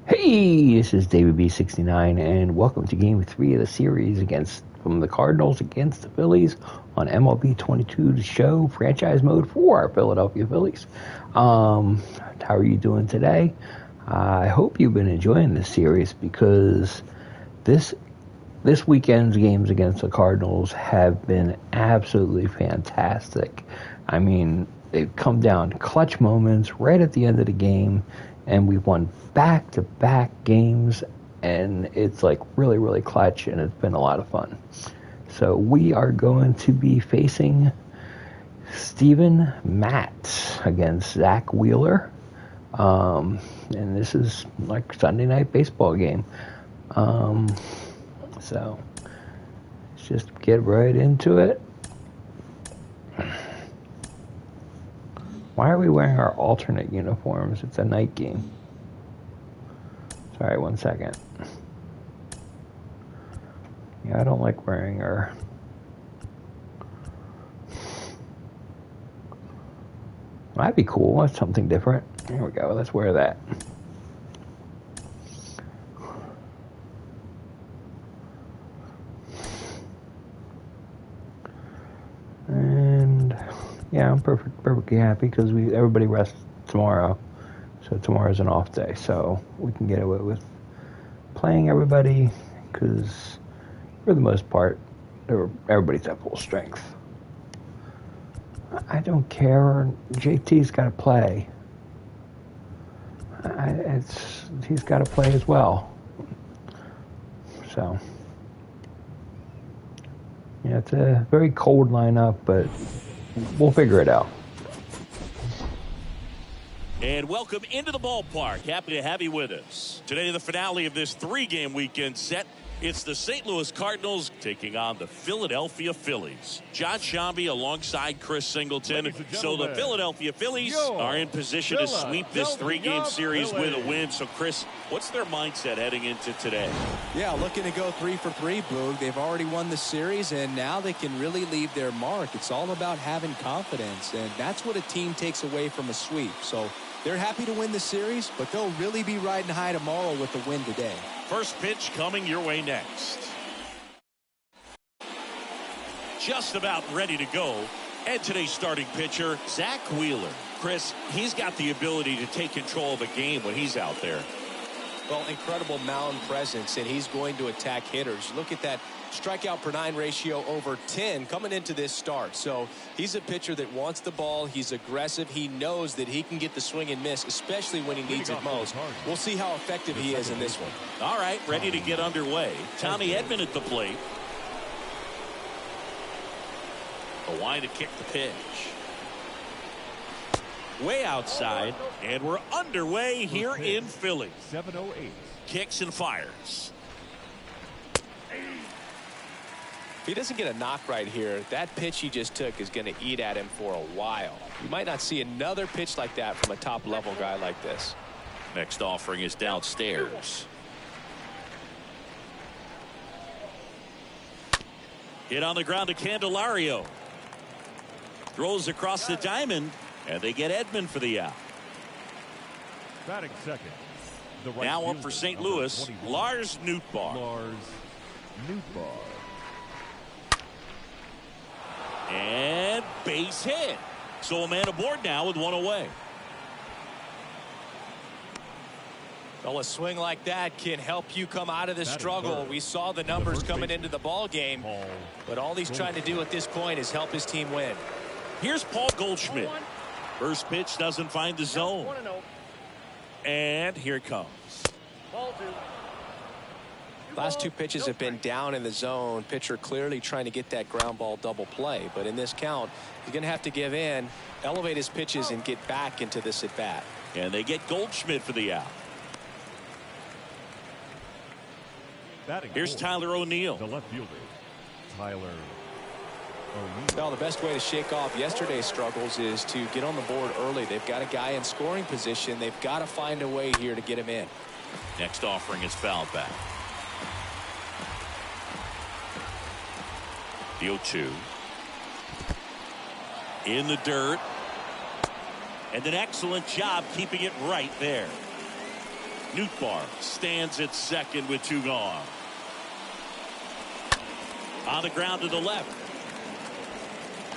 Hey, this is David B69, and welcome to Game 3 of the series from the Cardinals against the Phillies on MLB 22 The Show, franchise mode for our Philadelphia Phillies. How are you doing today? I hope you've been enjoying this series because this weekend's games against the Cardinals have been absolutely fantastic. I mean, they've come down clutch moments right at the end of the game, and we've won back-to-back games, and it's like really, really clutch, and it's been a lot of fun. So we are going to be facing Steven Matz against Zach Wheeler, and this is like Sunday night baseball game. So let's just get right into it. Why are we wearing our alternate uniforms? It's a night game. Sorry, 1 second. Yeah, I don't like wearing our... That'd be cool. That's something different. Here we go. Let's wear that. And yeah, I'm perfectly happy because everybody rests tomorrow, so tomorrow's an off day, so we can get away with playing everybody because for the most part everybody's at full strength. I don't care. JT's got to play. He's got to play as well. So yeah, it's a very cold lineup, but we'll figure it out. And welcome into the ballpark. Happy to have you with us. Today, the finale of this three-game weekend set. It's the St. Louis Cardinals taking on the Philadelphia Phillies. John Shambi alongside Chris Singleton. So the Philadelphia Phillies are in position to sweep this three-game series with a win. So, Chris, what's their mindset heading into today? Yeah, looking to go 3 for 3, Boog. They've already won the series, and now they can really leave their mark. It's all about having confidence, and that's what a team takes away from a sweep. So they're happy to win the series, but they'll really be riding high tomorrow with the win today. First pitch coming your way next. Just about ready to go. And today's starting pitcher, Zach Wheeler. Chris, he's got the ability to take control of a game when he's out there. Well, incredible mound presence, and he's going to attack hitters. Look at that strikeout per 9 ratio over 10 coming into this start. So he's a pitcher that wants the ball. He's aggressive. He knows that he can get the swing and miss, especially when he needs it most. We'll see how effective he is in this one. All right, ready to get underway. Tommy Edman at the plate. Kawhi to kick the pitch. Way outside, and we're underway here in Philly. 7:08. Kicks and fires. If he doesn't get a knock right here, that pitch he just took is going to eat at him for a while. You might not see another pitch like that from a top-level guy like this. Next offering is downstairs. Hit on the ground to Candelario. Throws across the diamond, and they get Edman for the out. Batting second. Now up for St. Louis, Lars Nootbaar. And base hit. So a man aboard now with one away. Well, a swing like that can help you come out of the struggle. We saw the numbers coming into the ball game, but all he's trying to do at this point is help his team win. Here's Paul Goldschmidt. First pitch doesn't find the zone. And here it comes. Last two pitches have been down in the zone. Pitcher clearly trying to get that ground ball double play. But in this count, he's going to have to give in, elevate his pitches, and get back into this at bat. And they get Goldschmidt for the out. Here's Tyler O'Neill. The left fielder, Tyler O'Neill. Well, the best way to shake off yesterday's struggles is to get on the board early. They've got a guy in scoring position. They've got to find a way here to get him in. Next offering is fouled back. The 0-2. In the dirt. And an excellent job keeping it right there. Nootbaar stands at second with 2 gone. On the ground to the left.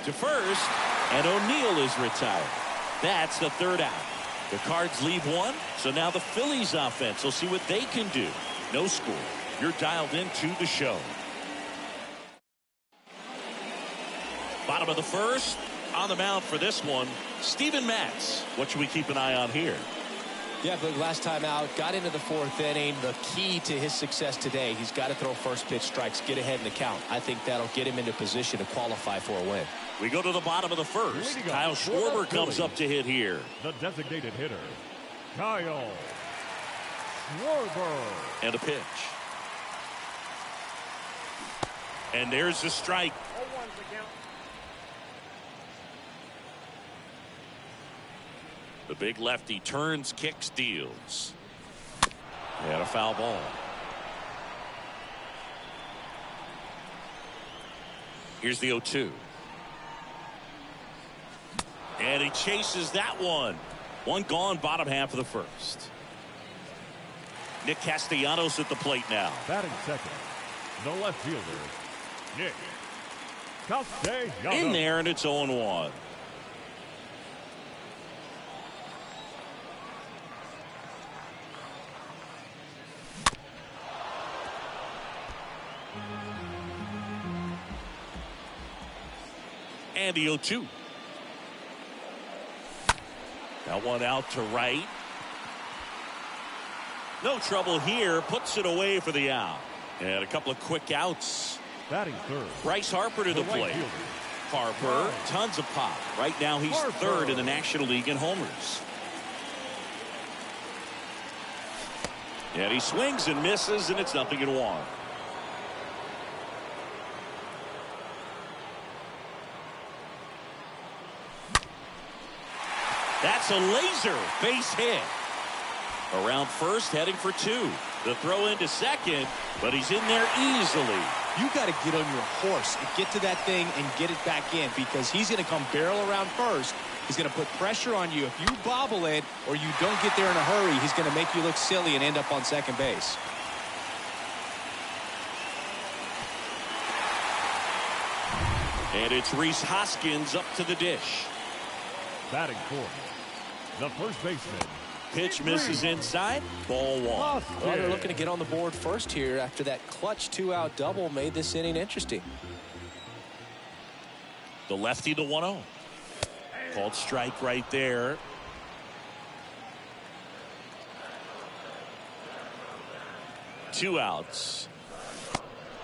To first, and O'Neill is retired. That's the 3rd out. The Cards leave 1, so now the Phillies offense will see what they can do. No score. You're dialed into the show. Bottom of the 1st. On the mound for this one, Steven Matz. What should we keep an eye on here? Yeah, but last time out, got into the 4th inning. The key to his success today, he's got to throw first pitch strikes, get ahead in the count. I think that'll get him into position to qualify for a win. We go to the bottom of the 1st. Kyle Schwarver comes up to hit here. The designated hitter, Kyle Schwarver. And a pitch. And there's the strike. The big lefty turns, kicks, deals. And a foul ball. Here's the 0-2. And he chases that one. 1 gone, bottom half of the 1st. Nick Castellanos at the plate now. Batting second, the left fielder, Nick Castellanos. In there, and it's 0-1. And the 0-2. That one out to right. No trouble here. Puts it away for the out. And a couple of quick outs. Batting third, Bryce Harper to the plate. Harper, tons of pop. Right now he's 3rd in the National League in homers. And he swings and misses, and it's 0-1. That's a laser base hit. Around first, heading for 2. The throw into second, but he's in there easily. You got to get on your horse and get to that thing and get it back in, because he's going to come barrel around first. He's going to put pressure on you. If you bobble it or you don't get there in a hurry, he's going to make you look silly and end up on second base. And it's Rhys Hoskins up to the dish. batting fourth, the first baseman. Pitch misses inside. Ball 1. Well, they're looking to get on the board first here after that clutch 2-out double made this inning interesting. The lefty, the 1-0. Called strike right there. Two outs.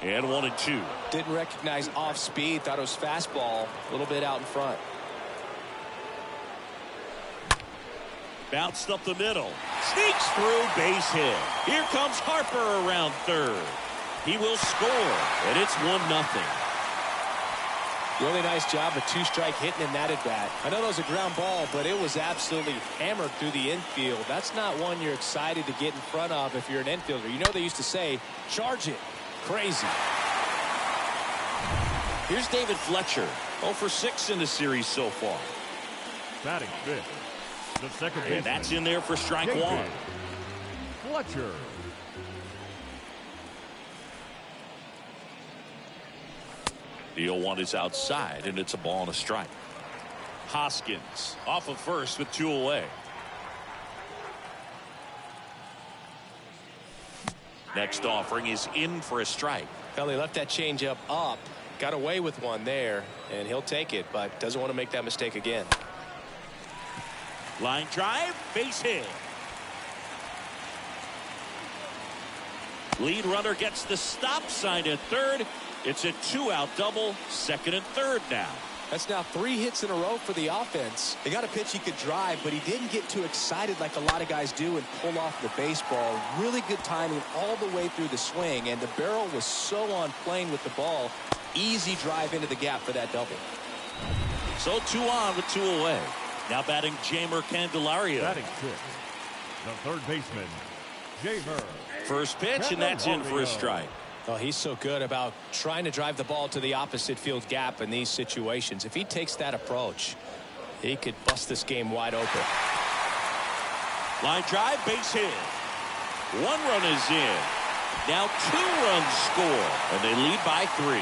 And 1 and 2. Didn't recognize off speed. Thought it was fastball. A little bit out in front. Bounced up the middle. Sneaks through, base hit. Here comes Harper around third. He will score, and it's 1-0. Really nice job of 2-strike hitting in that at bat. I know that was a ground ball, but it was absolutely hammered through the infield. That's not one you're excited to get in front of if you're an infielder. You know they used to say, charge it. Crazy. Here's David Fletcher. 0 for 6 in the series so far. Batting fifth, the second baseman. And that's in there for strike 1. Fletcher. The 0-1 is outside, and it's a ball and a strike. Hoskins off of first with 2 away. Next offering is in for a strike. Well, he left that changeup up. Got away with one there, and he'll take it, but doesn't want to make that mistake again. Line drive, base hit. Lead runner gets the stop sign at third. It's a 2-out double, second and third now. That's now 3 hits in a row for the offense. They got a pitch he could drive, but he didn't get too excited like a lot of guys do and pull off the baseball. Really good timing all the way through the swing, and the barrel was so on plane with the ball. Easy drive into the gap for that double. So 2 on with 2 away. Now batting Jeimer Candelario. Batting sixth, the third baseman, Jeimer. First pitch, and that's in for a strike. Oh, he's so good about trying to drive the ball to the opposite field gap in these situations. If he takes that approach, He could bust this game wide open. Line drive, base hit. 1 run is in. Now 2 runs score, and they lead by 3.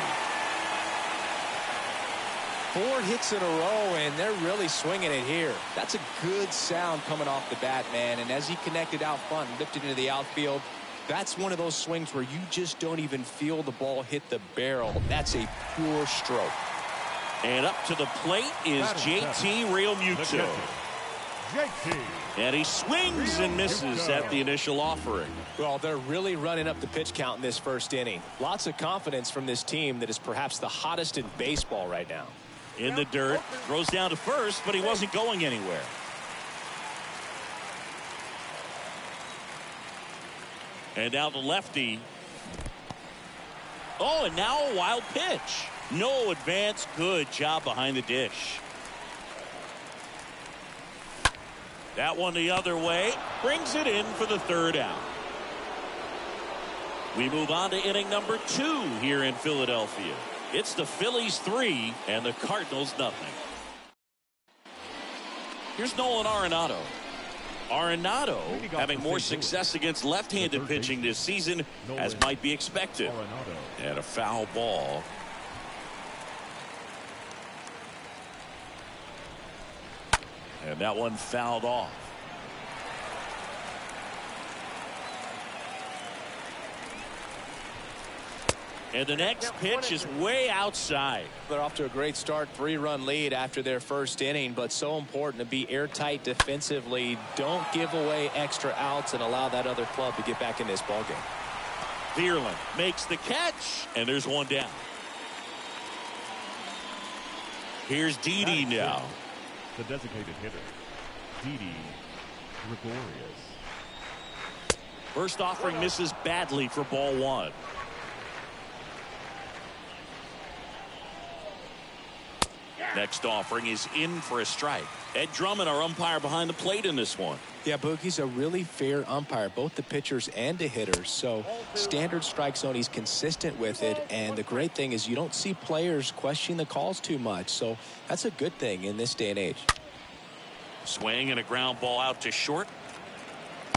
4 hits in a row, and they're really swinging it here. That's a good sound coming off the bat, man. And as he connected out front and lifted into the outfield, that's one of those swings where you just don't even feel the ball hit the barrel. That's a pure stroke. And up to the plate is JT Realmuto. And he swings and misses at the initial offering. Well, they're really running up the pitch count in this first inning. Lots of confidence from this team that is perhaps the hottest in baseball right now. In the dirt, throws down to first, but he wasn't going anywhere. And now the lefty. Oh, and now a wild pitch. No advance. Good job behind the dish. That one the other way. Brings it in for the 3rd out. We move on to inning number 2 here in Philadelphia. It's the Phillies 3 and the Cardinals nothing. Here's Nolan Arenado. Arenado having more success against left-handed pitching this season as might be expected. And a foul ball. And that one fouled off. And the next pitch is way outside. They're off to a great start. 3-run lead after their first inning, but so important to be airtight defensively. Don't give away extra outs and allow that other club to get back in this ballgame. Vierling makes the catch, and there's one down. Here's Didi now. The designated hitter, Didi Gregorius. First offering misses badly for ball 1. Next offering is in for a strike. Ed Drummond, our umpire behind the plate in this one. Yeah, Boog, he's a really fair umpire, both the pitchers and the hitters. So standard strike zone, he's consistent with it. And the great thing is you don't see players question the calls too much. So that's a good thing in this day and age. Swing and a ground ball out to short.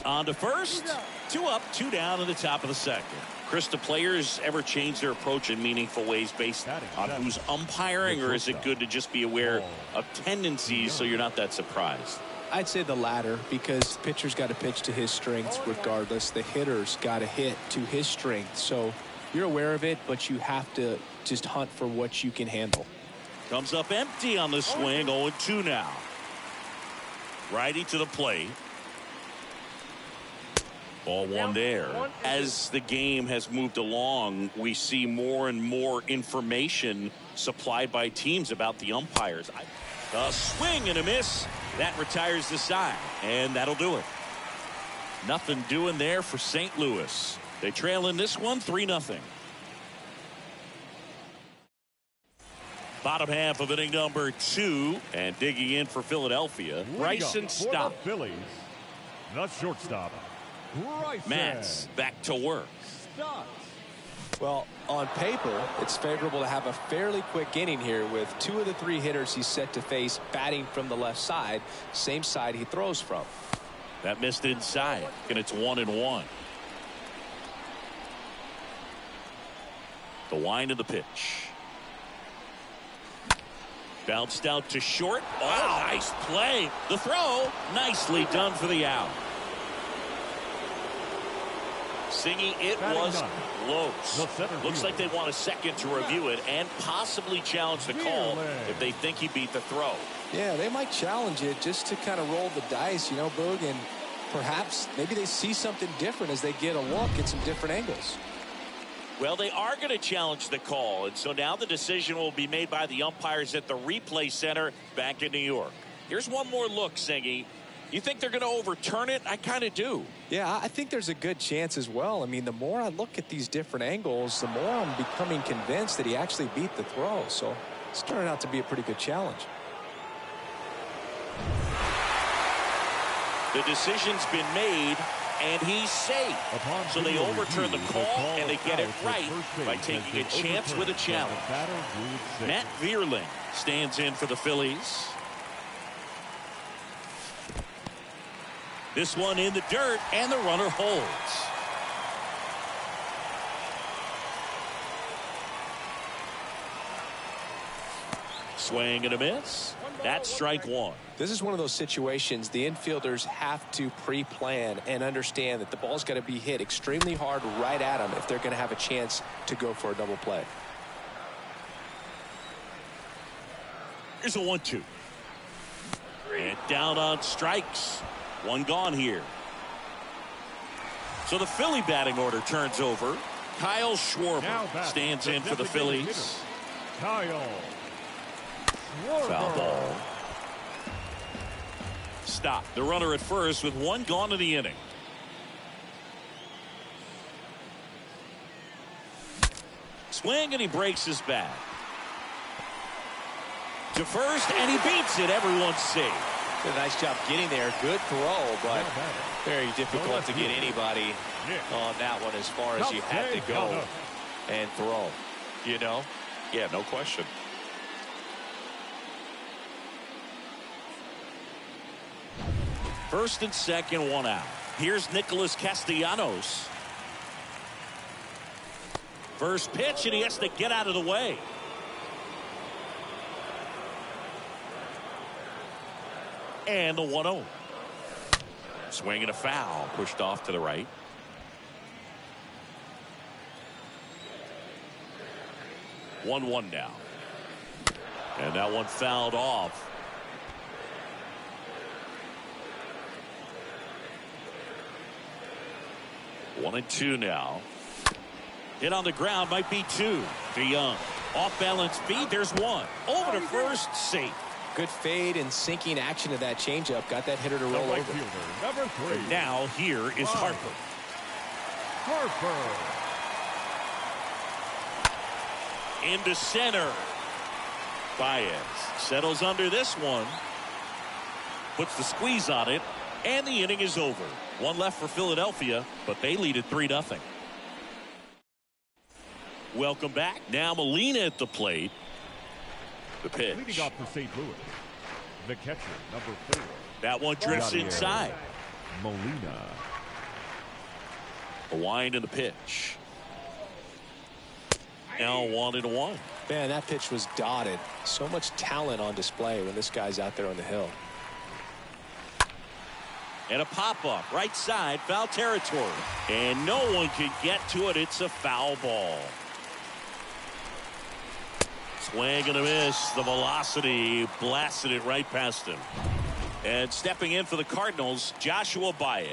On to first. 2 up, 2 down in the top of the 2nd. Chris, do players ever change their approach in meaningful ways based on who's umpiring, or is it good to just be aware of tendencies so you're not that surprised? I'd say the latter, because pitcher's got to pitch to his strengths regardless. The hitter's got to hit to his strength. So you're aware of it, but you have to just hunt for what you can handle. Comes up empty on the swing. 0-2 now. Righty to the plate. Ball 1 there. As the game has moved along, we see more and more information supplied by teams about the umpires. A swing and a miss. That retires the side, and that'll do it. Nothing doing there for St. Louis. They trail in this one 3-0. Bottom half of inning number 2, and digging in for Philadelphia, Bryson Stott. Phillies, the shortstop, Bryson. Mats back to work. Well, on paper, it's favorable to have a fairly quick inning here with 2 of the 3 hitters he's set to face batting from the left side, same side he throws from. That missed inside, and it's 1-1. The wind of the pitch. Bounced out to short. Oh, nice play. The throw, nicely done for the out. Singy, it was close. Looks like they want a second to review it and possibly challenge the call if they think he beat the throw. Yeah, they might challenge it just to kind of roll the dice, you know, Boog, and perhaps maybe they see something different as they get a look at some different angles. Well, they are going to challenge the call, and so now the decision will be made by the umpires at the replay center back in New York. Here's one more look, Singy. You think they're going to overturn it? I kind of do. Yeah, I think there's a good chance as well. I mean, the more I look at these different angles, the more I'm becoming convinced that he actually beat the throw. So it's turning out to be a pretty good challenge. The decision's been made, and he's safe. So they overturn the call, and they get it right by taking a chance with a challenge. Matt Vierling stands in for the Phillies. This one in the dirt, and the runner holds. Swing and a miss. That's strike one. This is one of those situations the infielders have to pre-plan and understand that the ball's got to be hit extremely hard right at them if they're going to have a chance to go for a double play. Here's a 1-2. And down on strikes. One gone here. So the Philly batting order turns over. Kyle Schwarver stands in for the Phillies. Kyle Schwarver. Foul ball. Stop. The runner at first with one gone in the inning. Swing, and he breaks his bat. To first, and he beats it. Everyone's safe. Did a nice job getting there. Good throw, but very difficult to get anybody on that one as far as you have to go and throw. You know? Yeah, no question. First and second, one out. Here's Nicolas Castellanos. First pitch, and he has to get out of the way. And the 1-0. Swing and a foul. Pushed off to the right. One now. And that one fouled off. One and two now. Hit on the ground, might be two. DeYoung. Off balance feet. There's one. Over to first, safe. Good fade and sinking action of that changeup. Got that hitter to roll over. Number 3. And now here is Harper. Into center. Baez settles under this one. Puts the squeeze on it. And the inning is over. One left for Philadelphia, but they lead at 3-0. Welcome back. Now Molina at the plate. The pitch. Leading off for St. Louis, the catcher, number 4. That one drifts inside. Molina. A wind and the pitch. Now 1-1. Man, that pitch was dotted. So much talent on display when this guy's out there on the hill. And a pop-up, right side, foul territory. And no one can get to it. It's a foul ball. Swing and a miss. The velocity blasted it right past him. And stepping in for the Cardinals, Joshua Baez.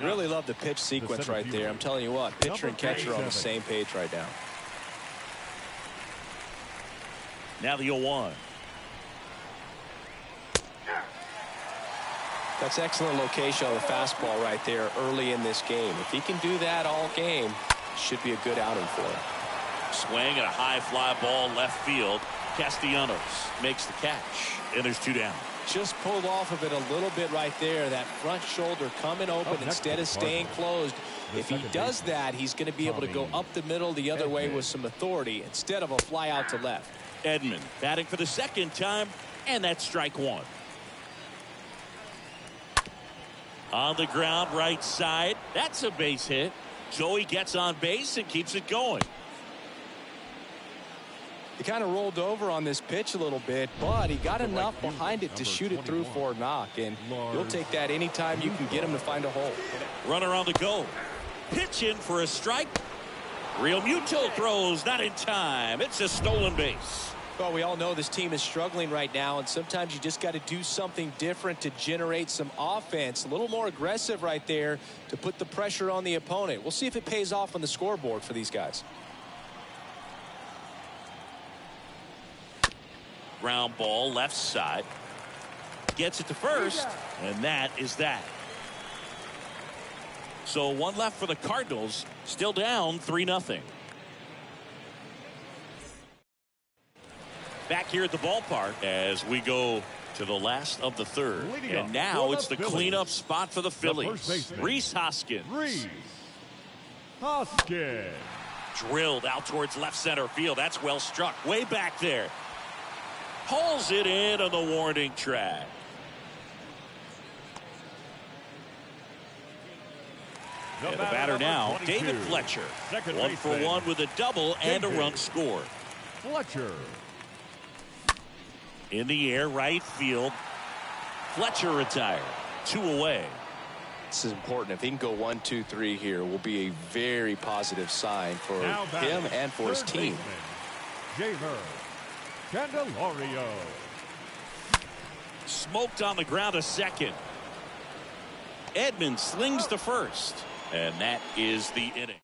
Really love the pitch sequence right there. I'm telling you what, pitcher and catcher on the same page right now. Now the 0-1. That's excellent location on the fastball right there early in this game. If he can do that all game, should be a good outing for him. Swing and a high fly ball left field. Castellanos makes the catch. And there's 2 down. Just pulled off of it a little bit right there. That front shoulder coming open instead of staying closed. If he does that, he's going to be able to go up the middle the other way with some authority instead of a fly out to left. Edman batting for the second time, and that's strike one. On the ground, right side. That's a base hit. Joey gets on base and keeps it going. He kind of rolled over on this pitch a little bit, but he got enough behind it to shoot it through for a knock, and you'll take that anytime you can get him to find a hole. Runner on the go. Pitch in for a strike. Real Muto throws, not in time. It's a stolen base. Well, we all know this team is struggling right now, and sometimes you just got to do something different to generate some offense. A little more aggressive right there to put the pressure on the opponent. We'll see if it pays off on the scoreboard for these guys. Ground ball left side. Gets it to first, and that is that. So one left for the Cardinals. Still down 3-0. Back here at the ballpark as we go to the last of the third. And now it's the cleanup spot for the Phillies. Rhys Hoskins. Rhys Hoskins. Drilled out towards left center field. That's well struck. Way back there. Pulls it in on the warning track. And the batter now, 22. David Fletcher. Second 1 for 1 with a double and a run scored. Fletcher. In the air, right field. Fletcher retired. 2 away. This is important. If he can go 1, 2, 3 here, will be a very positive sign for him and for his team. Candelario. Smoked on the ground a second. Edmonds slings to first. And that is the inning.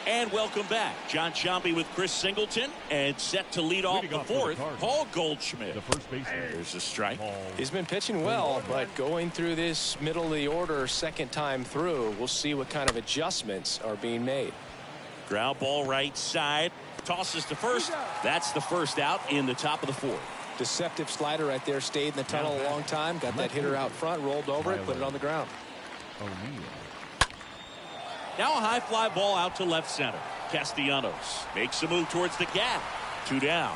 And welcome back. John Sciambi with Chris Singleton. And set to lead off the fourth, Paul Goldschmidt. The first baseman. There's a strike. He's been pitching well, but going through this middle of the order second time through, we'll see what kind of adjustments are being made. Ground ball right side. Tosses to first. That's the first out in the top of the fourth. Deceptive slider right there. Stayed in the tunnel a long time. Got that hitter out front. Rolled over it. Put it on the ground. Now a high fly ball out to left center. Castellanos makes a move towards the gap. 2 down.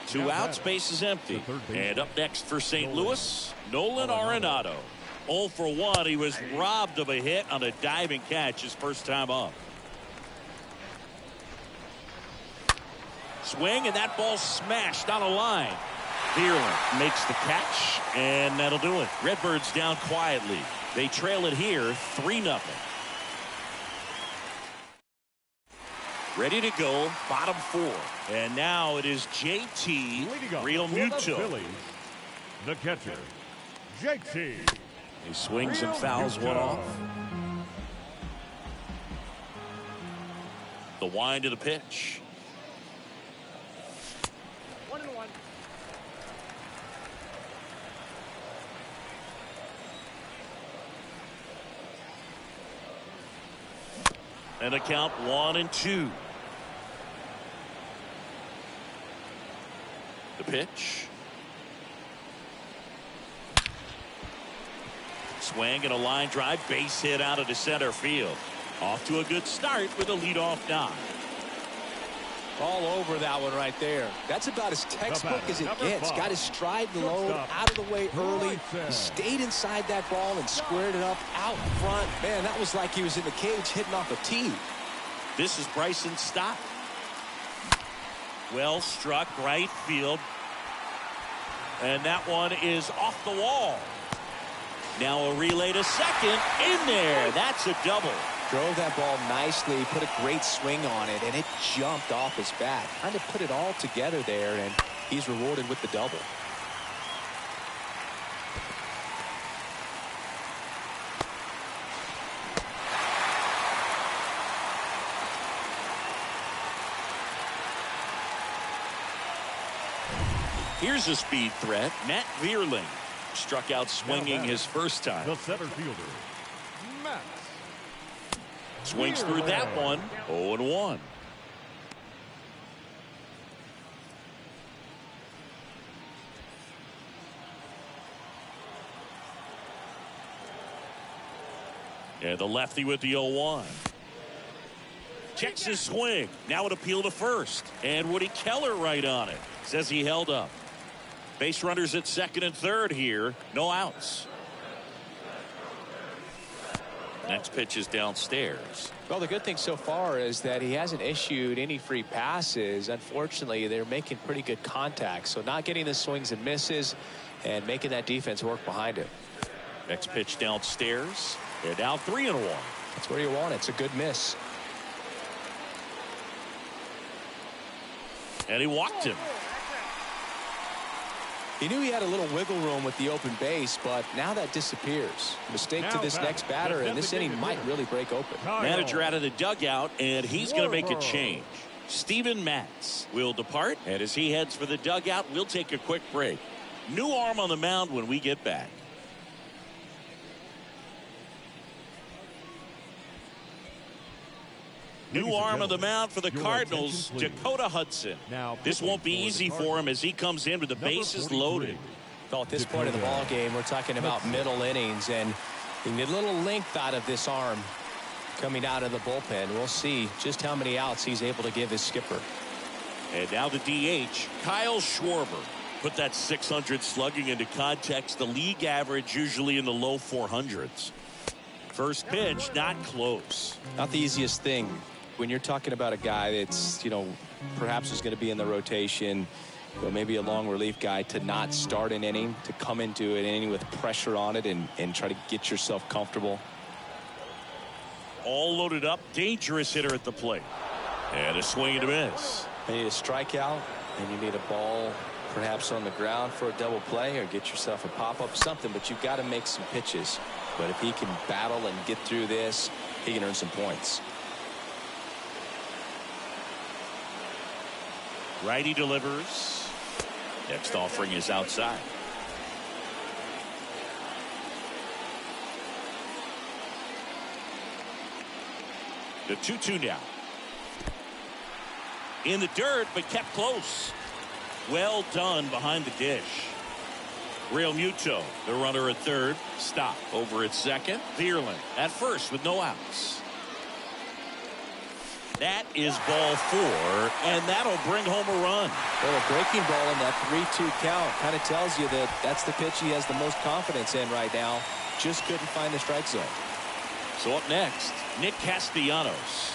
Two outs, base is empty. And up next for St. Louis, Nolan Arenado. 0 for 1. He was robbed of a hit on a diving catch his first time up. Swing, and that ball smashed on a line. Vierling makes the catch, and that'll do it. Redbirds down quietly. They trail it here 3-0. Ready to go, bottom 4. And now it is JT Realmuto. The catcher, JT. He swings and fouls one off. The wind of the pitch. 1-1. And a count 1-2. The pitch. Swing and a line drive, base hit out of the center field. Off to a good start with a leadoff knock. All over that one right there. That's about as textbook as it gets. Got his stride low, out of the way early. He stayed inside that ball and squared it up out front. Man, that was like he was in the cage hitting off a tee. This is Bryson Stott. Well struck, right field. And that one is off the wall. Now a relay to second. In there. That's a double. Drove that ball nicely, put a great swing on it, and it jumped off his bat. Kind of put it all together there, and he's rewarded with the double. Here's a speed threat. Matt Vierling struck out swinging his first time. The center fielder, Matt. Swings through that one. 0-1. And the lefty with the 0-1. Checks his swing. Now an appeal to first. And Woody Keller right on it. Says he held up. Base runners at second and third here. No outs. Next pitch is downstairs. Well, the good thing so far is that he hasn't issued any free passes. Unfortunately, they're making pretty good contact. So not getting the swings and misses and making that defense work behind him. Next pitch downstairs. They're down 3-1. That's where you want it. It's a good miss. And he walked him. He knew he had a little wiggle room with the open base, but now that disappears. Mistake to this next batter, and this inning might really break open. Manager out of the dugout, and he's going to make a change. Steven Matz will depart, and as he heads for the dugout, we'll take a quick break. New arm on the mound when we get back. New arm of the mound for the Cardinals, Dakota Hudson. This won't be easy for him as he comes in with the bases loaded. Well, at this point in the ball game, we're talking about middle innings, and you get a little length out of this arm coming out of the bullpen. We'll see just how many outs he's able to give his skipper. And now the DH, Kyle Schwarver. Put that 600 slugging into context. The league average usually in the low 400s. First pitch, not close. Not the easiest thing when you're talking about a guy that's, perhaps is going to be in the rotation, but maybe a long relief guy, to not start an inning, to come into an inning with pressure on it and try to get yourself comfortable. All loaded up, dangerous hitter at the plate. And a swing and a miss. You need a strikeout, and you need a ball perhaps on the ground for a double play, or get yourself a pop-up, something, but you've got to make some pitches. But if he can battle and get through this, he can earn some points. Righty delivers. Next offering is outside. The 2-2 now. In the dirt, but kept close. Well done behind the dish. Real Muto, the runner at third. Stop over at second. Thierlin at first with no outs. That is ball 4, and that'll bring home a run. Well, a breaking ball in that 3-2 count kind of tells you that that's the pitch he has the most confidence in right now. Just couldn't find the strike zone. So up next, Nick Castellanos.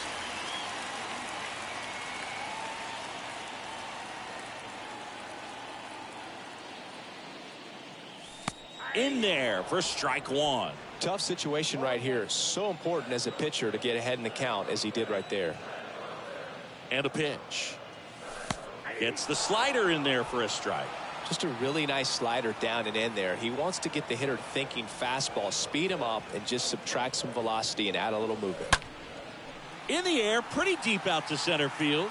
In there for strike 1. Tough situation right here. So important as a pitcher to get ahead in the count as he did right there. And a pitch. Gets the slider in there for a strike. Just a really nice slider down and in there. He wants to get the hitter thinking fastball, speed him up, and just subtract some velocity and add a little movement. In the air, pretty deep out to center field.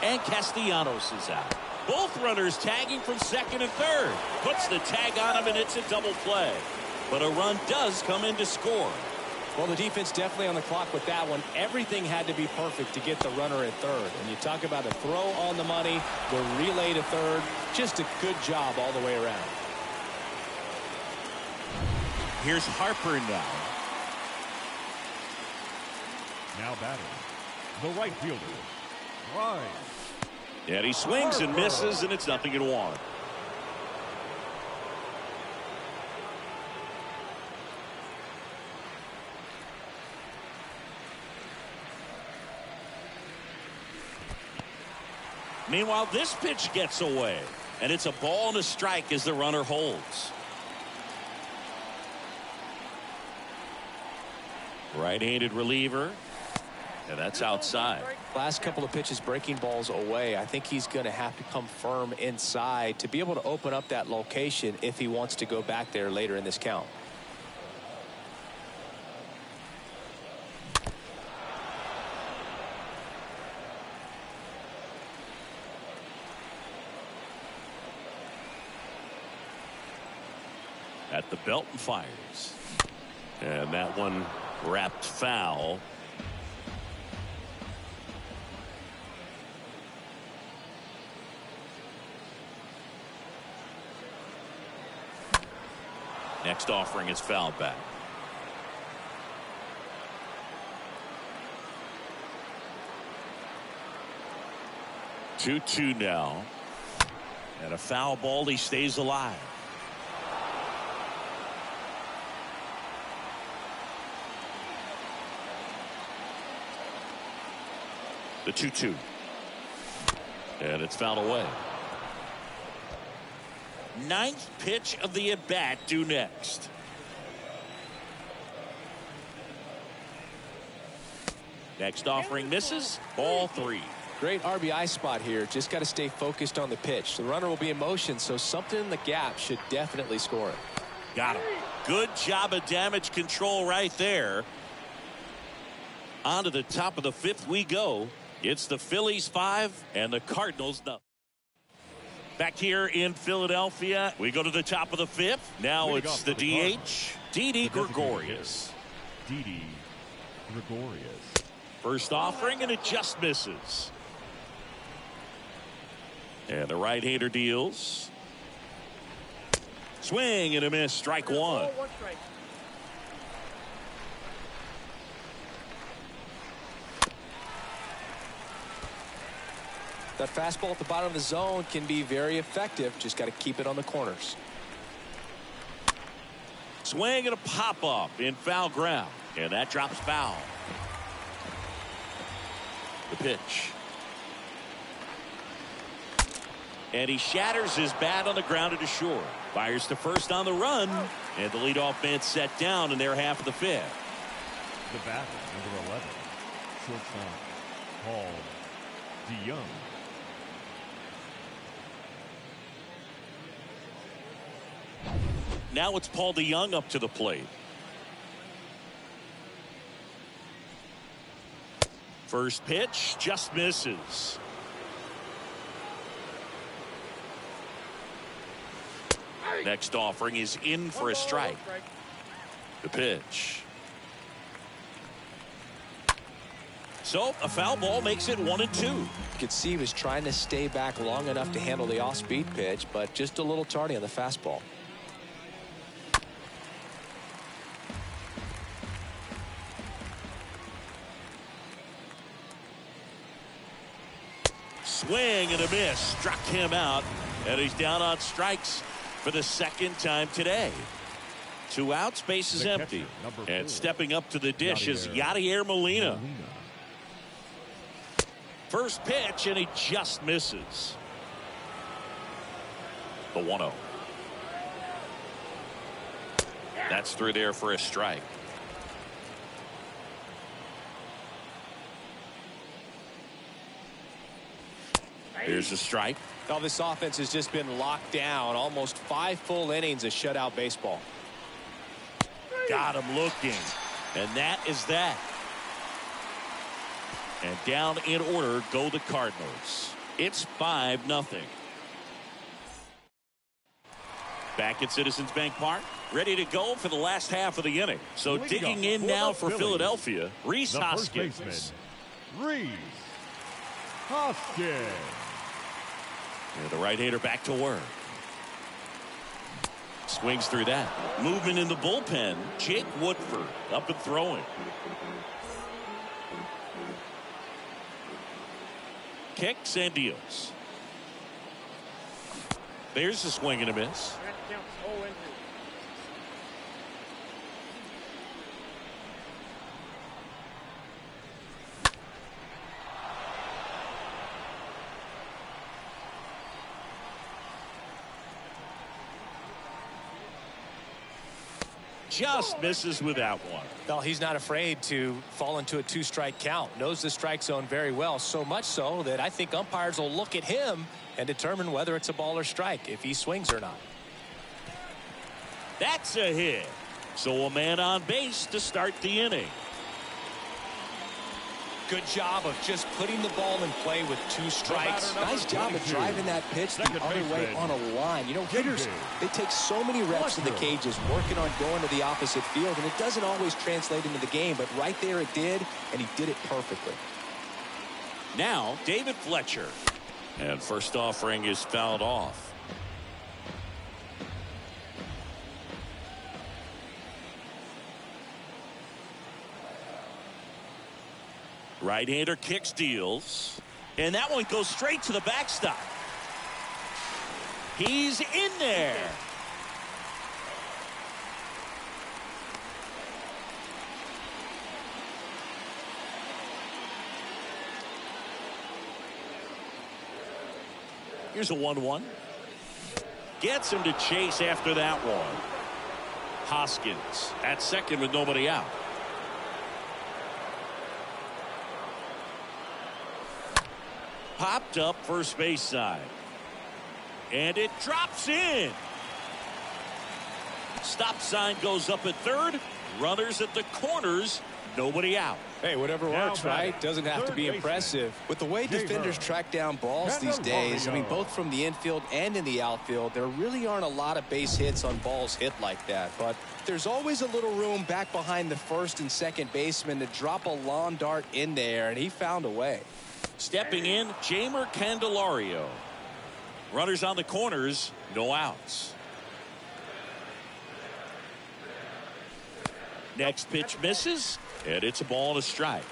And Castellanos is out. Both runners tagging from second and third. Puts the tag on him, and it's a double play. But a run does come in to score. Well, the defense definitely on the clock with that one. Everything had to be perfect to get the runner at third. And you talk about a throw on the money, the relay to third. Just a good job all the way around. Here's Harper now. Now batting, the right fielder, Bryce. And he swings and misses, and it's 0-1. Meanwhile, this pitch gets away, and it's a ball and a strike as the runner holds. Right-handed reliever, and that's outside. Last couple of pitches breaking balls away. I think he's going to have to come firm inside to be able to open up that location if he wants to go back there later in this count. At the belt and fires. And that one wrapped foul. Next offering is fouled back. Two now. And a foul ball. He stays alive. The 2-2. And it's fouled away. Ninth pitch of the at-bat due next. Next offering misses. Ball 3. Great RBI spot here. Just got to stay focused on the pitch. The runner will be in motion, so something in the gap should definitely score it. Got him. Good job of damage control right there. On to the top of the 5th we go. It's the Phillies 5 and the Cardinals nothing. Back here in Philadelphia, we go to the top of the 5th. Now it's the DH, Didi Gregorius. Didi Gregorius. First offering, and it just misses. And the right-hander deals. Swing and a miss, strike 1. That fastball at the bottom of the zone can be very effective. Just got to keep it on the corners. Swing and a pop-up in foul ground. And that drops foul. The pitch. And he shatters his bat on the ground to short. Fires to first on the run. And the leadoff man set down in their half of the fifth. The batter, number 11, shortstop, Paul DeYoung. Now it's Paul DeYoung up to the plate. First pitch just misses. Next offering is in for a strike. The pitch. So a foul ball makes it 1-2. You could see he was trying to stay back long enough to handle the off-speed pitch, but just a little tardy on the fastball. Swing and a miss. Struck him out. And he's down on strikes for the second time today. 2 outs, base is empty. And stepping up to the dish is Yadier Molina. First pitch, and he just misses. The 1-0. That's through there for a strike. Here's a strike. Now this offense has just been locked down. Almost 5 full innings of shutout baseball. Got him looking. And that is that. And down in order go the Cardinals. It's 5-0. Back at Citizens Bank Park. Ready to go for the last half of the inning. So digging in now for Philadelphia, Rhys Hoskins. Rhys Hoskins. And the right-hander back to work. Swings through that. Movement in the bullpen. Jake Woodford up and throwing. Kicks and deals. There's a swing and a miss. Just misses with that one. Well, he's not afraid to fall into a 2-strike count. Knows the strike zone very well, so much so that I think umpires will look at him and determine whether it's a ball or strike, if he swings or not. That's a hit. So a man on base to start the inning. Good job of just putting the ball in play with 2 strikes. Nice job of driving that pitch the other way on a line. You know, hitters, they take so many reps in the cages working on going to the opposite field, and it doesn't always translate into the game, but right there it did, and he did it perfectly. Now, David Fletcher. And first offering is fouled off. Right-hander kicks, deals. And that one goes straight to the backstop. He's in there. Here's a 1-1. Gets him to chase after that one. Hoskins at second with nobody out. Popped up first base side. And it drops in. Stop sign goes up at third. Runners at the corners. Nobody out. Hey, whatever works, right? Doesn't have to be impressive. With the way defenders track down balls these days, I mean, both from the infield and in the outfield, there really aren't a lot of base hits on balls hit like that. But there's always a little room back behind the first and second baseman to drop a lawn dart in there, and he found a way. Stepping in, Jeimer Candelario. Runners on the corners, no outs. Next pitch misses, and it's a ball and a strike.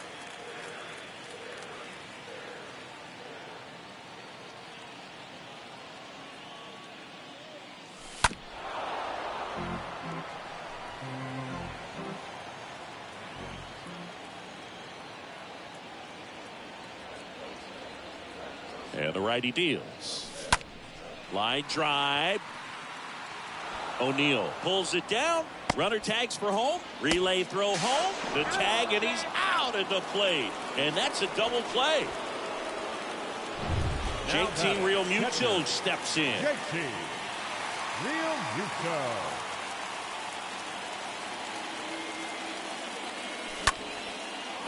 And the righty deals. Line drive. O'Neill pulls it down. Runner tags for home. Relay throw home. The tag, and he's out at the plate. And that's a double play. JT Real Muto steps in. JT Real Muto.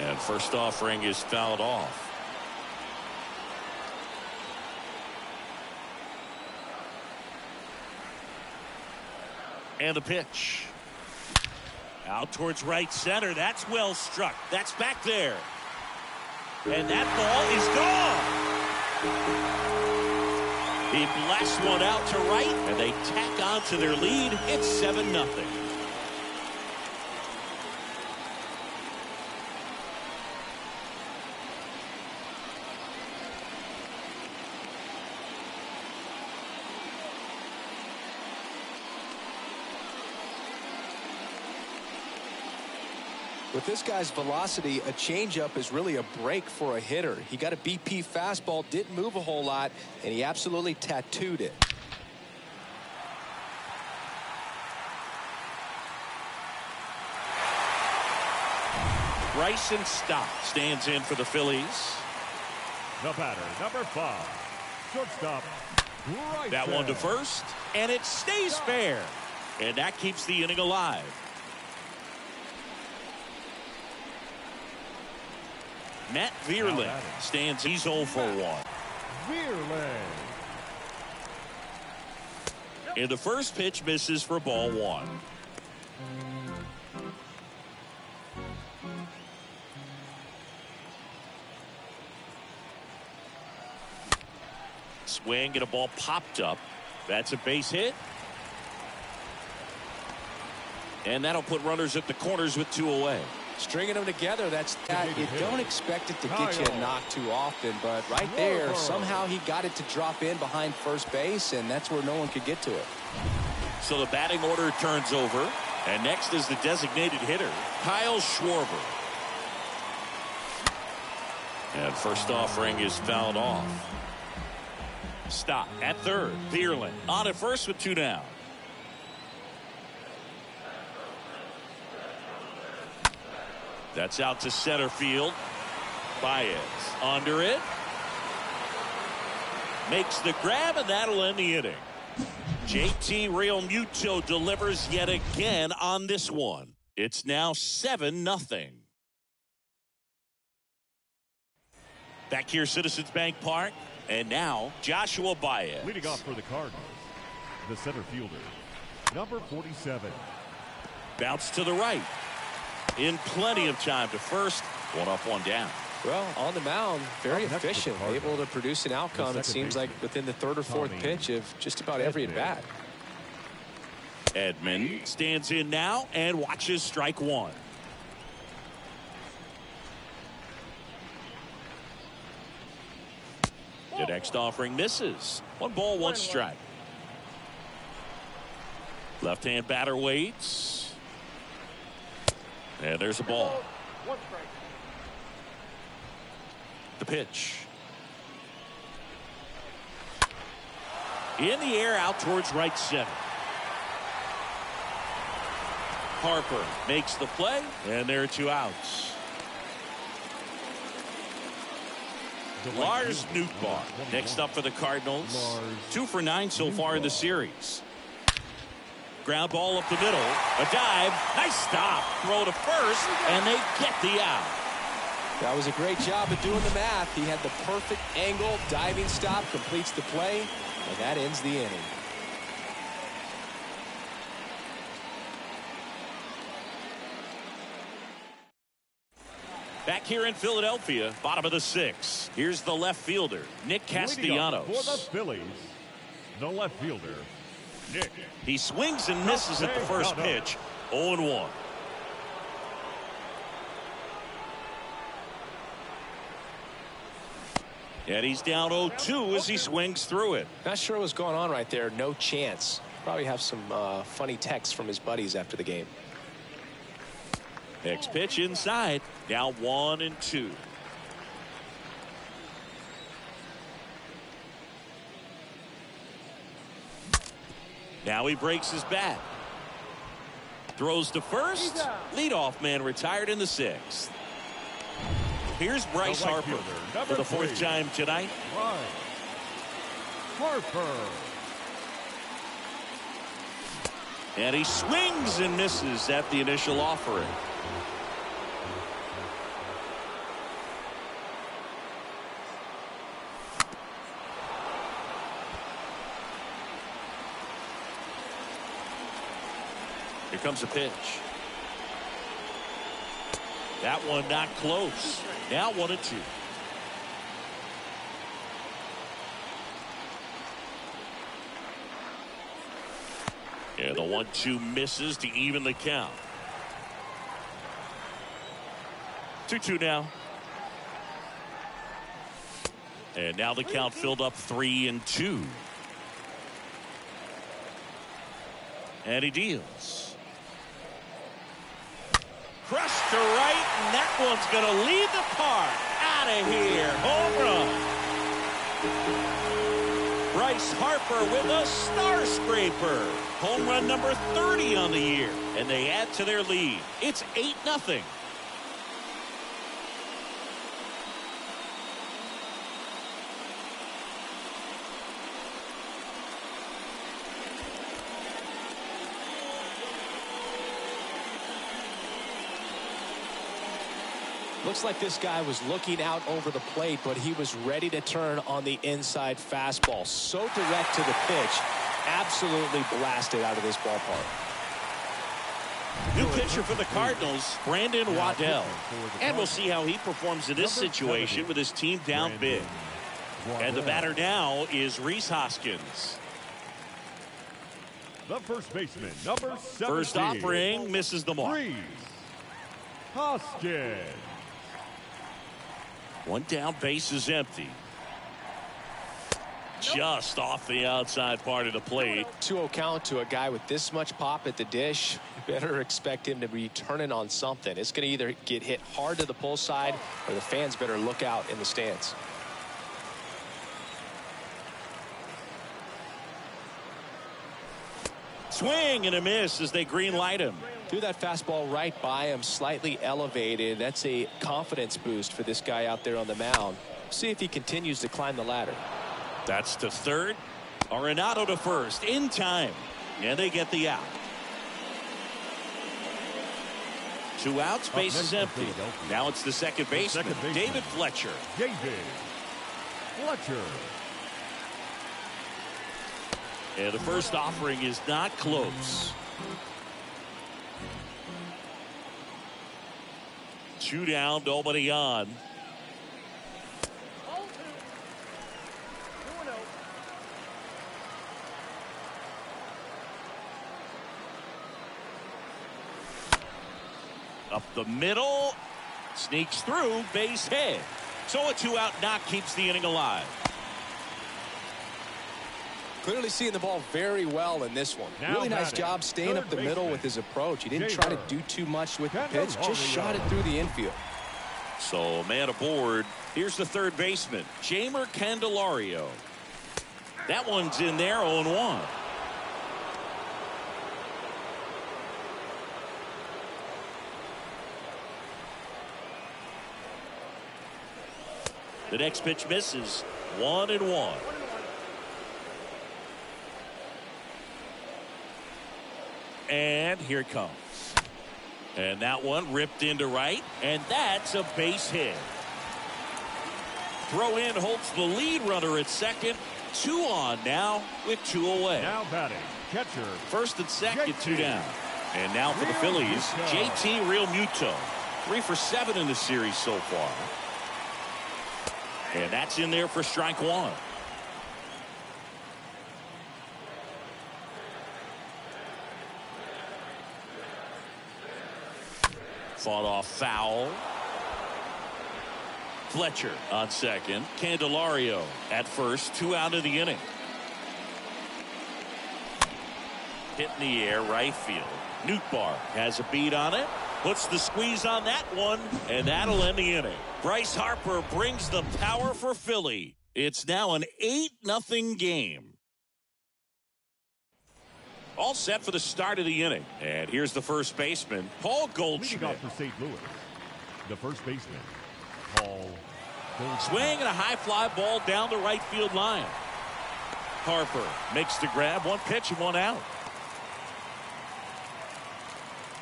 And first offering is fouled off. And the pitch. Out towards right center. That's well struck. That's back there. And that ball is gone. He blasts one out to right, and they tack on to their lead. It's 7-0. With this guy's velocity, a changeup is really a break for a hitter. He got a BP fastball, didn't move a whole lot, and he absolutely tattooed it. Bryson Stott stands in for the Phillies. The batter, number 5, shortstop. That one to first, and it stays fair. And that keeps the inning alive. Matt Vierling stands. He's 0 for 1. Vierling. And the first pitch misses for ball 1. Swing and a ball popped up. That's a base hit. And that'll put runners at the corners with 2 away. Stringing them together, that's that. You don't expect it to get you a knock too often, but right there, somehow he got it to drop in behind first base, and that's where no one could get to it. So the batting order turns over, and next is the designated hitter, Kyle Schwarver. And first offering is fouled off. Stop at third. Vierling on at first with 2 down. That's out to center field. Baez under it. Makes the grab, and that'll end the inning. JT Real Muto delivers yet again on this one. It's now 7-0. Back here, Citizens Bank Park. And now, Joshua Baez. Leading off for the Cardinals, the center fielder, number 47. Bounce to the right. In plenty of time to first. 1 up, 1 down. Well, on the mound, very efficient, able to produce an outcome, it seems like, within the 3rd or 4th pitch of just about every at-bat. Edman stands in now and watches strike 1. The next offering misses. 1 ball, 1 strike. Left-hand batter waits. And there's a ball. The pitch. In the air out towards right center. Harper makes the play, and there are 2 outs. Lars Nootbaar next up for the Cardinals. 2 for 9 so far in the series. Ground ball up the middle. A dive. Nice stop. Throw to first, and they get the out. That was a great job of doing the math. He had the perfect angle. Diving stop completes the play, and that ends the inning. Back here in Philadelphia, bottom of the 6th. Here's the left fielder, Nick Castellanos. For the Phillies, the left fielder, Nick. He swings and misses at the first pitch. 0-1. And he's down 0-2 as he swings through it. Not sure what's going on right there. No chance. Probably have some funny texts from his buddies after the game. Next pitch inside. Now 1-2. Now he breaks his bat. Throws to first. Leadoff man retired in the 6th. Here's Bryce Harper for the 4th time tonight. Bryce Harper. And he swings and misses at the initial offering. Here comes a pitch. That one not close. Now 1-2. And the 1-2 misses to even the count. 2-2 now. And now the count filled up 3-2. And he deals. Crushed to right, and that one's going to lead the park. Out of here. Home run. Bryce Harper with a star scraper. Home run number 30 on the year. And they add to their lead. It's 8-0. Looks like this guy was looking out over the plate, but he was ready to turn on the inside fastball. So direct to the pitch. Absolutely blasted out of this ballpark. New pitcher for the Cardinals, Brandon Waddell. And we'll see how he performs in this situation with his team down big. And the batter now is Rhys Hoskins. The first baseman, number 17. First offering, misses the mark. Rhys Hoskins. One down, base is empty. Just off the outside part of the plate. 2-0 count to a guy with this much pop at the dish. You better expect him to be turning on something. It's going to either get hit hard to the pull side, or the fans better look out in the stands. Swing and a miss as they green light him. Threw that fastball right by him, slightly elevated. That's a confidence boost for this guy out there on the mound. See if he continues to climb the ladder. That's to third. Arenado to first in time. And they get the out. 2 outs, base is empty. Now it's the second baseman, David Fletcher. David Fletcher. And the first offering is not close. 2 down, nobody on. Up the middle, sneaks through, base hit. So a 2-out knock keeps the inning alive. Clearly seeing the ball very well in this one. Now really nice job staying up the middle with his approach. He didn't try to do too much with the pitch, just shot it through the infield. So man aboard. Here's the third baseman, Jeimer Candelario. That one's in there, 0-1. The next pitch misses. 1-1. And here it comes. And that one ripped into right. And that's a base hit. Throw in holds the lead runner at second. 2 on now with 2 away. Now batting, catcher. First and second, JT. 2 down. And now for the Phillies, JT Realmuto. 3 for 7 in the series so far. And that's in there for strike 1. Fought off foul. Fletcher on second. Candelario at first. 2 out of the inning. Hit in the air, right field. Nootbaar has a beat on it. Puts the squeeze on that one, and that'll end the inning. Bryce Harper brings the power for Philly. It's now an 8-0 game. All set for the start of the inning. And here's the first baseman, Paul Goldschmidt. Leading off for St. Louis, the first baseman, Paul Goldschmidt. Swing and a high fly ball down the right field line. Harper makes the grab. One pitch and one out.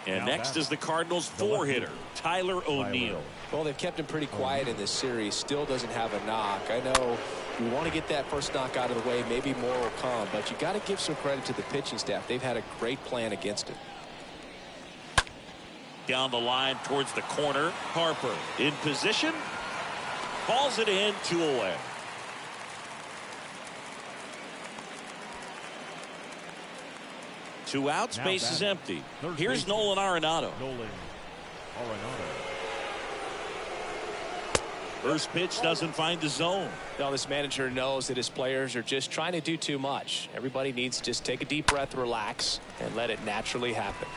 And Now next is the Cardinals' four-hitter, Tyler O'Neill. Well, they've kept him pretty quiet in this series. Still doesn't have a knock. I know you want to get that first knock out of the way. Maybe more will come. But you got to give some credit to the pitching staff. They've had a great plan against it. Down the line towards the corner. Harper in position. Calls it in, 2 away. Two outs, base is empty. Here's Nolan Arenado. First pitch doesn't find the zone. Now this manager knows that his players are just trying to do too much. Everybody needs to just take a deep breath, relax, and let it naturally happen.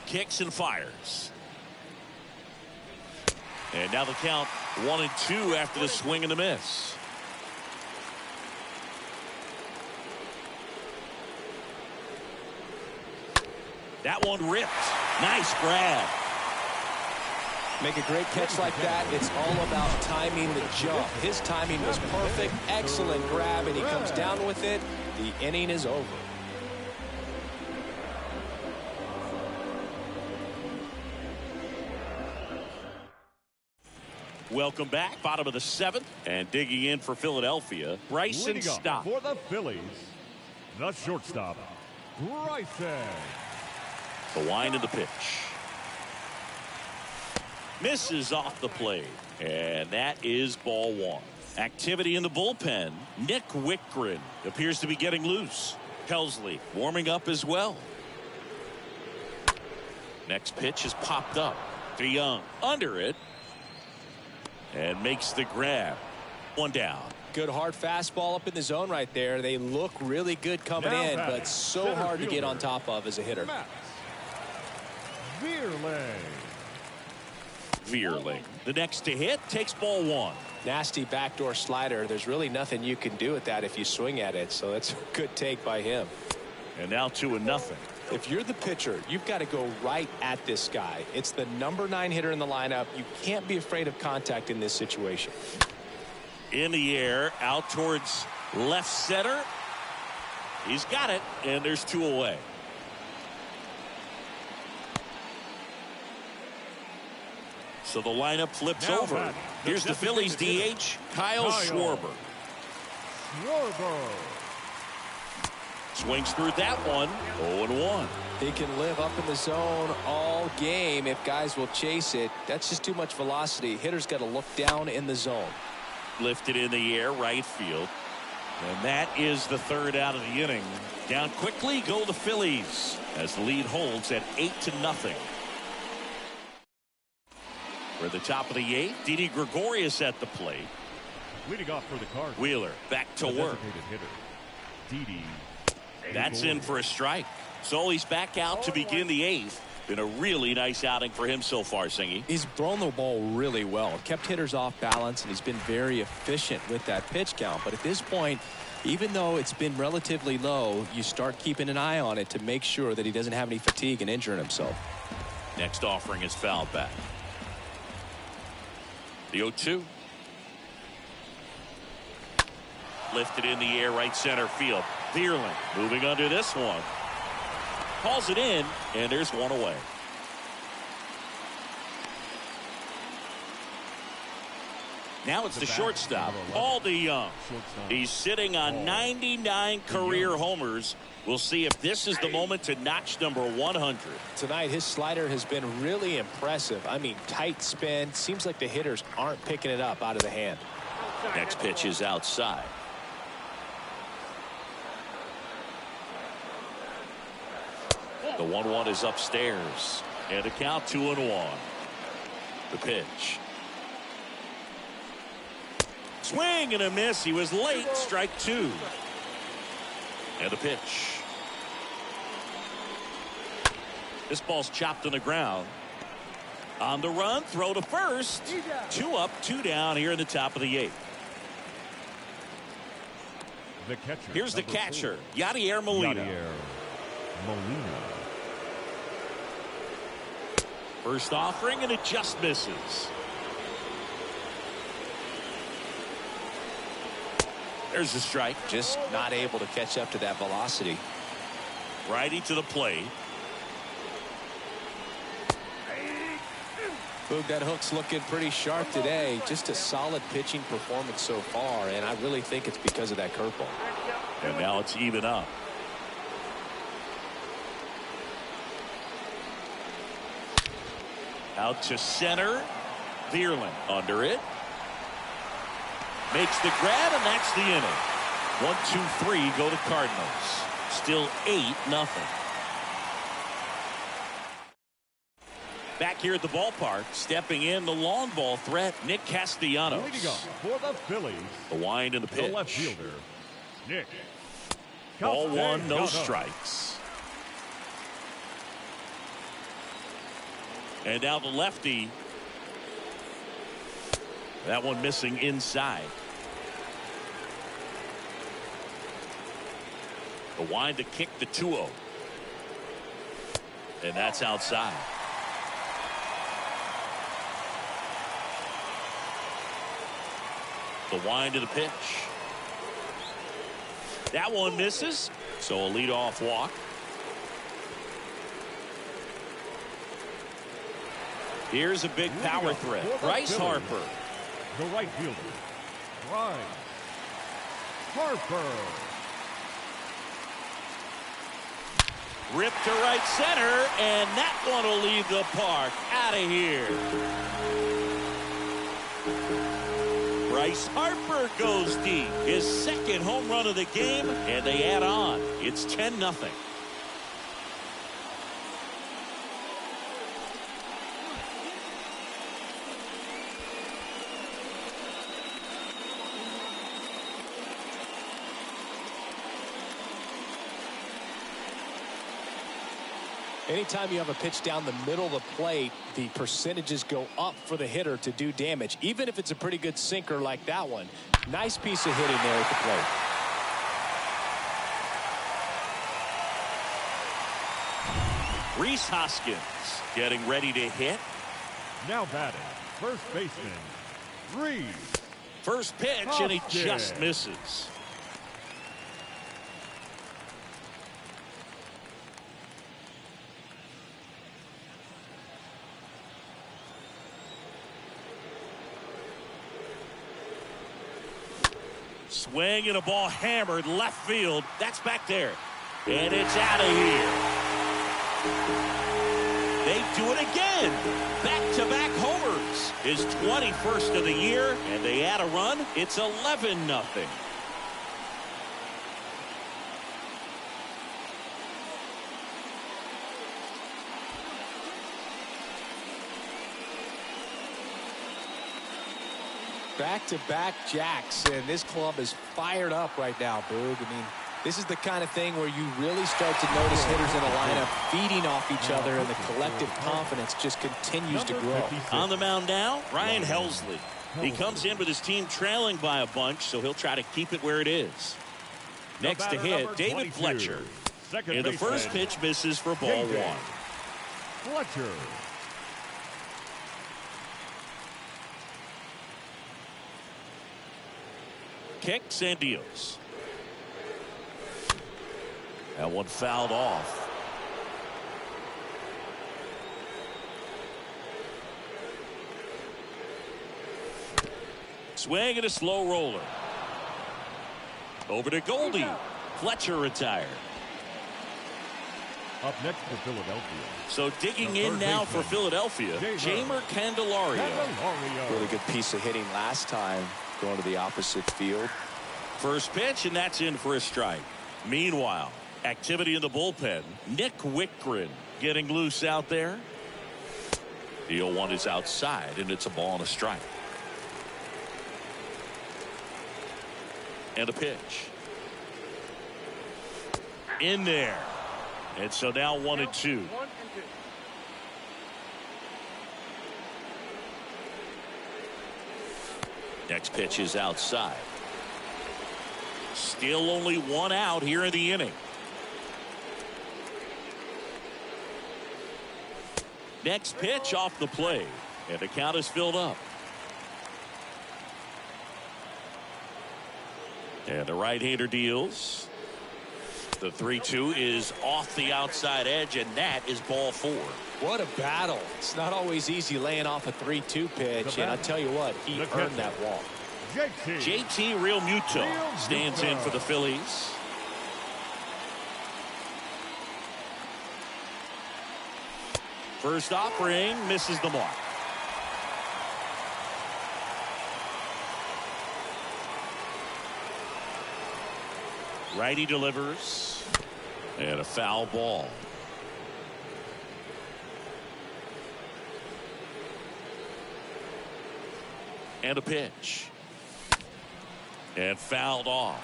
Kicks and fires. And now the count 1-2 after the swing and the miss. That one ripped. Nice grab. Make a great catch like that. It's all about timing the jump. His timing was perfect. Excellent grab, and he comes down with it. The inning is over. Welcome back. Bottom of the 7th. And digging in for Philadelphia, Bryson Stott. For the Phillies, the shortstop, Bryson. The wind of the pitch. Misses off the plate. And that is ball 1. Activity in the bullpen. Nick Wickgren appears to be getting loose. Helsley warming up as well. Next pitch is popped up. DeYoung under it. And makes the grab. One down. Good hard fastball up in the zone right there. They look really good coming in, but so hard to get on top of as a hitter. Vierling. The next to hit takes ball 1. Nasty backdoor slider. There's really nothing you can do with that if you swing at it. So that's a good take by him. And now 2-0. If you're the pitcher, you've got to go right at this guy. It's the number 9 hitter in the lineup. You can't be afraid of contact in this situation. In the air, out towards left center. He's got it, and there's 2 away. So the lineup flips over. Here's the Phillies DH, Kyle Schwarber. Swings through that one. 0-1. He can live up in the zone all game if guys will chase it. That's just too much velocity. Hitter's got to look down in the zone. Lifted in the air, right field. And that is the 3rd out of the inning. Down quickly go the Phillies as the lead holds at 8-0. We're at the top of the 8th. Didi Gregorius at the plate. Leading off for the Cardinals, Wheeler back to work. Didi. That's in for a strike. So he's back out to begin the 8th. Been a really nice outing for him so far, Singy. He's thrown the ball really well. Kept hitters off balance, and he's been very efficient with that pitch count. But at this point, even though it's been relatively low, you start keeping an eye on it to make sure that he doesn't have any fatigue and injuring himself. Next offering is fouled back. The 0-2. Lifted in the air, right center field. Vierling moving under this one. Calls it in, and there's 1 away. Now it's the shortstop, Paul DeYoung. He's sitting on 99 career homers. We'll see if this is the moment to notch number 100. Tonight, his slider has been really impressive. I mean, tight spin. Seems like the hitters aren't picking it up out of the hand. Next pitch is outside. The 1-1 is upstairs. And the count 2-1. The pitch. Swing and a miss. He was late. Strike 2. And the pitch. This ball's chopped on the ground. On the run, throw to first. 2 up, 2 down here in the top of the 8th. The catcher. Here's the catcher, Yadier Molina. First offering, and it just misses. There's the strike. Just not able to catch up to that velocity. Righty to the plate. Boog, that hook's looking pretty sharp today. Just a solid pitching performance so far, and I really think it's because of that curveball. And now it's even up. Out to center. Vierling under it. Makes the grab, and that's the inning. 1, 2, 3 go to Cardinals. Still 8-0. Back here at the ballpark, stepping in the long ball threat, Nick Castellanos. Leading up for the Phillies, The wind and the pitch. the left fielder, Nick. Ball 1, no Castellanos. strikes. And now the lefty. That one missing inside. The wind to kick the 2-0. And that's outside. The wind to the pitch. That one misses. So a leadoff walk. Here's a big power threat. Bryce Harper. The right fielder, Bryce Harper. Ripped to right center, and that one will leave the park. Out of here. Bryce Harper goes deep. His second home run of the game, and they add on. It's 10-0. Anytime you have a pitch down the middle of the plate, the percentages go up for the hitter to do damage, even if it's a pretty good sinker like that one. Nice piece of hitting there at the plate. Rhys Hoskins getting ready to hit. Now batting, first baseman, Rhys. First pitch, and he just misses. Swing and a ball hammered left field. That's back there. And it's out of here. They do it again. Back-to-back homers. His 21st of the year, and they add a run. It's 11-0. Back-to-back jacks, and this club is fired up right now, Boog. I mean, this is the kind of thing where you really start to notice hitters in the lineup feeding off each other, and the collective confidence just continues to grow. On the mound now, Ryan Helsley. He comes in with his team trailing by a bunch, so he'll try to keep it where it is. Next to hit, David Fletcher. And the first pitch misses for ball 1. Fletcher. Kicks and deals. That one fouled off. Swing and a slow roller. Over to Goldie. Fletcher retired. Up next for Philadelphia. So digging in now for Philadelphia, Jeimer Candelario. Really good piece of hitting last time, going to the opposite field. First pitch, and that's in for a strike. Meanwhile, activity in the bullpen. Nick Wickgren getting loose out there. The 0-1 is outside, and it's a ball and a strike. And a pitch. In there. And so now 1-2. Next pitch is outside. Still only one out here in the inning. Next pitch off the plate, and the count is filled up. And the right-hander deals. The 3-2 is off the outside edge, and that is ball 4. What a battle. It's not always easy laying off a 3-2 pitch, and I'll tell you what, he earned that walk. JT Real Muto stands in for the Phillies. First offering misses the mark. Righty delivers, and a foul ball. And a pitch. And fouled off.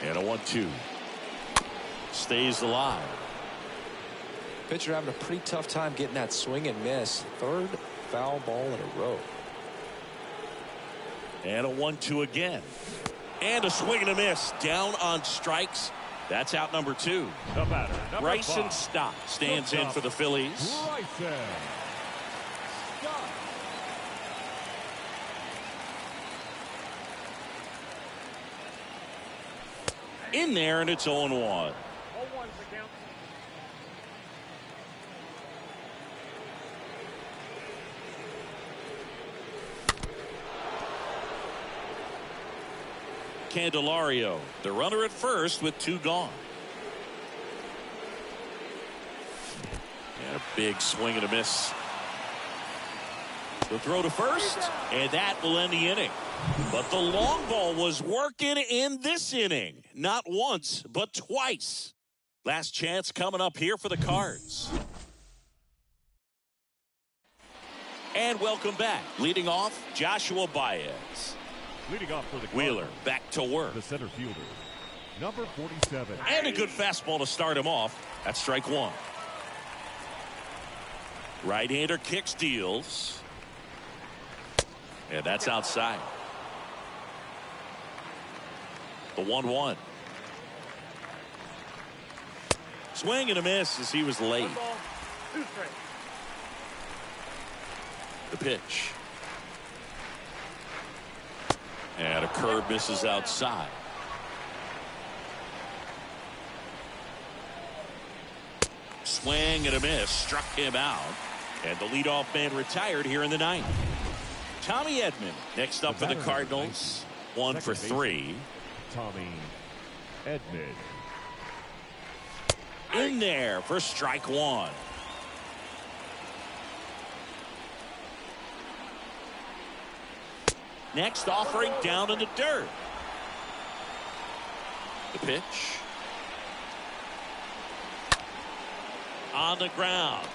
And a 1-2. Stays alive. Pitcher having a pretty tough time getting that swing and miss. Third foul ball in a row. And a 1-2 again. And a swing and a miss. Down on strikes. That's out number 2. Bryson Stott stands in for the Phillies. In there, and it's 0-1. Candelario, the runner at first with 2 gone. And a big swing and a miss. The throw to first, and that will end the inning. But the long ball was working in this inning. Not once, but twice. Last chance coming up here for the Cards. And welcome back. Leading off, Joshua Baez. Leading off for the Wheeler Cardinals, back to work. the center fielder, number 47. And a good fastball to start him off. That's strike 1. Right-hander kicks, deals. And that's outside. The 1-1. Swing and a miss as he was late. The pitch. And a curve misses outside. Swing and a miss. Struck him out. And the leadoff man retired here in the 9th. Tommy Edman next up for the Cardinals. 1 for 3. Tommy Edman. In there for strike 1. Next offering down in the dirt. The pitch. On the ground.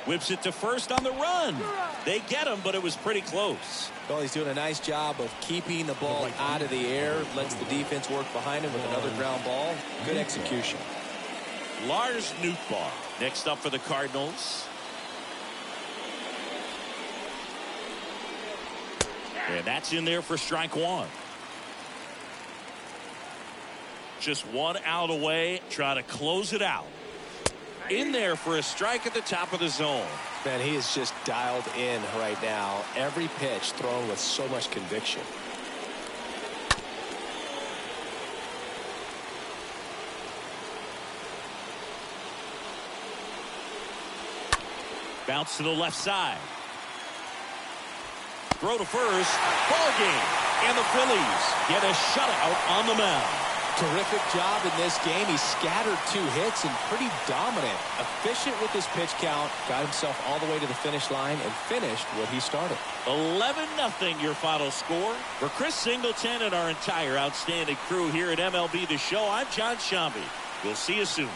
Whips it to first on the run. They get him, but it was pretty close. Well, he's doing a nice job of keeping the ball out of the air. Lets the defense work behind him with another ground ball. Good execution. Lars Nootbaar next up for the Cardinals. And that's in there for strike 1. Just 1 out away. Try to close it out. In there for a strike at the top of the zone. Man, he is just dialed in right now. Every pitch thrown with so much conviction. Bounce to the left side. Throw to first. Ball game. And the Phillies get a shutout on the mound. Terrific job in this game. He scattered 2 hits and pretty dominant. Efficient with his pitch count. Got himself all the way to the finish line and finished what he started. 11-0 your final score. For Chris Singleton and our entire outstanding crew here at MLB The Show, I'm John Shambi. We'll see you soon.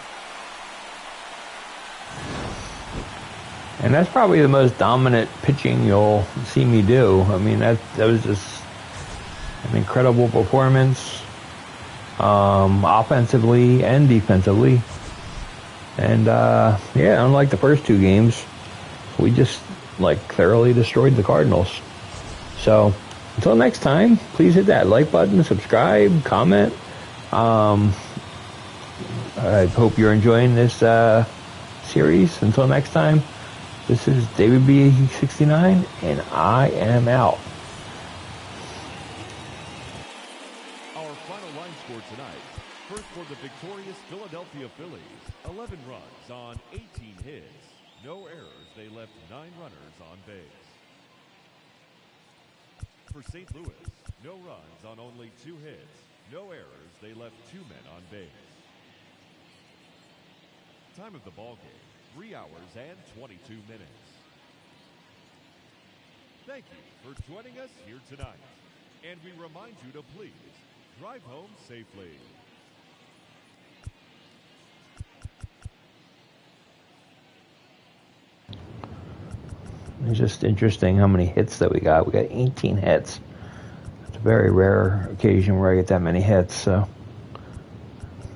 And that's probably the most dominant pitching you'll see me do. I mean, that was just an incredible performance, offensively and defensively. And, yeah, unlike the first 2 games, we just thoroughly destroyed the Cardinals. So until next time, please hit that like button, subscribe, comment. I hope you're enjoying this series. Until next time, this is David B69, and I am out. Our final line score tonight. First for the victorious Philadelphia Phillies, 11 runs on 18 hits. No errors. They left 9 runners on base. For St. Louis, no runs on only 2 hits. No errors. They left 2 men on base. Time of the ball game, 3 hours and 22 minutes. Thank you for joining us here tonight. And we remind you to please drive home safely. It's just interesting how many hits that we got. We got 18 hits. It's a very rare occasion where I get that many hits. So,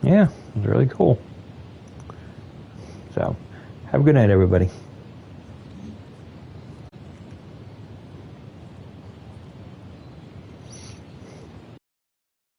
yeah, it's really cool. So, have a good night, everybody.